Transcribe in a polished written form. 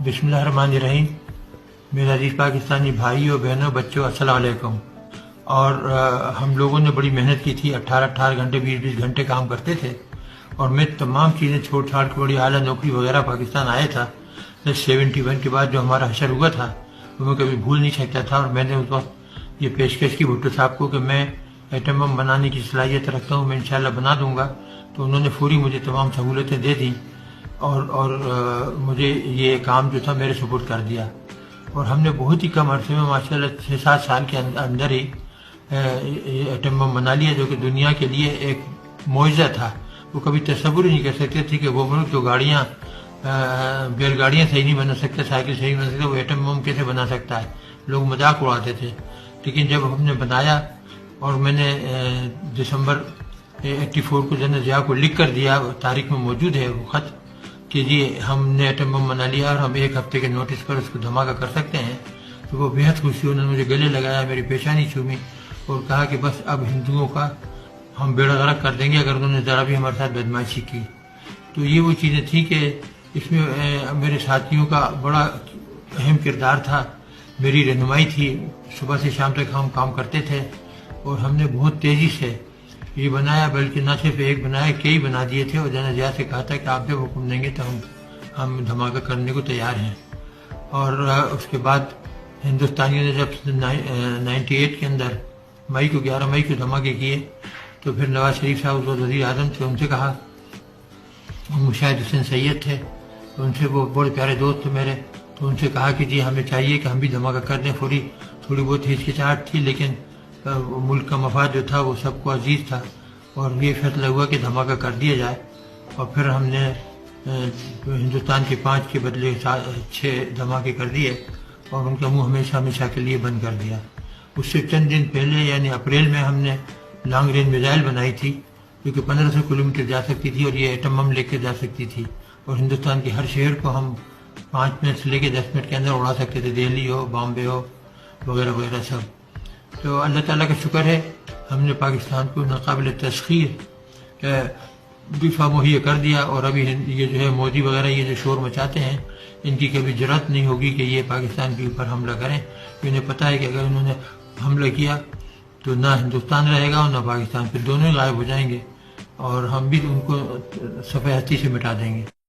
بسم اللہ الرحمن الرحیم۔ میرے عزیز پاکستانی بھائیوں بہنوں بچوں السلام علیکم۔ اور ہم لوگوں نے بڑی محنت کی تھی، 18 گھنٹے 20 گھنٹے کام کرتے تھے، اور میں تمام چیزیں چھوڑ چھاڑ کے بڑی اعلیٰ نوکری وغیرہ پاکستان آیا تھا۔ 71 کے بعد جو ہمارا حشر ہوا تھا وہ میں کبھی بھول نہیں سکتا تھا، اور میں نے اس وقت یہ پیشکش کی بھٹو صاحب کو کہ میں ایٹم بم بنانے کی صلاحیت رکھتا ہوں، میں انشاءاللہ بنا دوں گا۔ تو انہوں نے فوری مجھے تمام سہولتیں دے دیں اور مجھے یہ کام جو تھا میرے سپرد کر دیا، اور ہم نے بہت ہی کم عرصے میں ماشاءاللہ 6-7 سال کے اندر ہی ایٹم بم بنا لیا، جو کہ دنیا کے لیے ایک معجزہ تھا۔ وہ کبھی تصور ہی نہیں کر سکتے تھے کہ وہ ملک جو گاڑیاں بیل گاڑیاں صحیح نہیں بنا سکتے، سائیکل صحیح نہیں بنا سکتے، وہ ایٹم بم کیسے بنا سکتا ہے، لوگ مذاق اڑاتے تھے۔ لیکن جب ہم نے بنایا اور میں نے دسمبر 84 کو جنرل ضیاء کو لکھ کر دیا، تاریخ میں موجود ہے وہ خط کہ جی ہم نے ایٹم بم بنا لیا اور ہم 1 ہفتے کے نوٹس پر اس کو دھماکہ کر سکتے ہیں، تو وہ بےحد خوشی، انہوں نے مجھے گلے لگایا، میری پیشانی چھومی اور کہا کہ بس اب ہندوؤں کا ہم بیڑا غرق کر دیں گے اگر انہوں نے ذرا بھی ہمارے ساتھ بدمعاشی کی۔ تو یہ وہ چیزیں تھیں کہ اس میں میرے ساتھیوں کا بڑا اہم کردار تھا، میری رہنمائی تھی، صبح سے شام تک ہم کام کرتے تھے، اور ہم نے بہت تیزی سے یہ بنایا، بلکہ نہ صرف ایک بنایا، کئی بنا دیے تھے، اور جنرل ضیاء سے کہا تھا کہ آپ جب حکم دیں گے تو ہم دھماکہ کرنے کو تیار ہیں۔ اور اس کے بعد ہندوستانیوں نے جب 98 کے اندر 11 مئی کو دھماکے کیے، تو پھر نواز شریف صاحب اس وقت وزیر اعظم تھے، ان سے کہا، مشاہد حسین سید تھے، ان سے وہ بڑے پیارے دوست تھے میرے، تو ان سے کہا کہ جی ہمیں چاہیے کہ ہم بھی دھماکہ کر دیں۔ تھوڑی بہت ہچکچاہٹ تھی، لیکن ملک کا مفاد جو تھا وہ سب کو عزیز تھا، اور یہ فیصلہ ہوا کہ دھماکہ کر دیا جائے۔ اور پھر ہم نے ہندوستان کے 5 کے بدلے 6 دھماکے کر دیے، اور ان کا منہ ہمیشہ ہمیشہ کے لیے بند کر دیا۔ اس سے چند دن پہلے یعنی اپریل میں ہم نے لانگ رینج میزائل بنائی تھی، جو کہ 1500 کلومیٹر جا سکتی تھی، اور یہ ایٹم بم لے کے جا سکتی تھی، اور ہندوستان کے ہر شہر کو ہم 5 منٹ سے لے کے 10 منٹ کے اندر اڑا سکتے تھے، دہلی ہو، بامبے ہو، وغیرہ وغیرہ سب۔ تو اللہ تعالیٰ کا شکر ہے، ہم نے پاکستان کو ناقابل تسخیر دفاع مہیا کر دیا، اور ابھی یہ جو ہے مودی وغیرہ یہ جو شور مچاتے ہیں، ان کی کبھی جرأت نہیں ہوگی کہ یہ پاکستان کے اوپر حملہ کریں، انہیں پتہ ہے کہ اگر انہوں نے حملہ کیا تو نہ ہندوستان رہے گا اور نہ پاکستان، پھر دونوں ہی غائب ہو جائیں گے، اور ہم بھی ان کو صفحہ ہستی سے مٹا دیں گے۔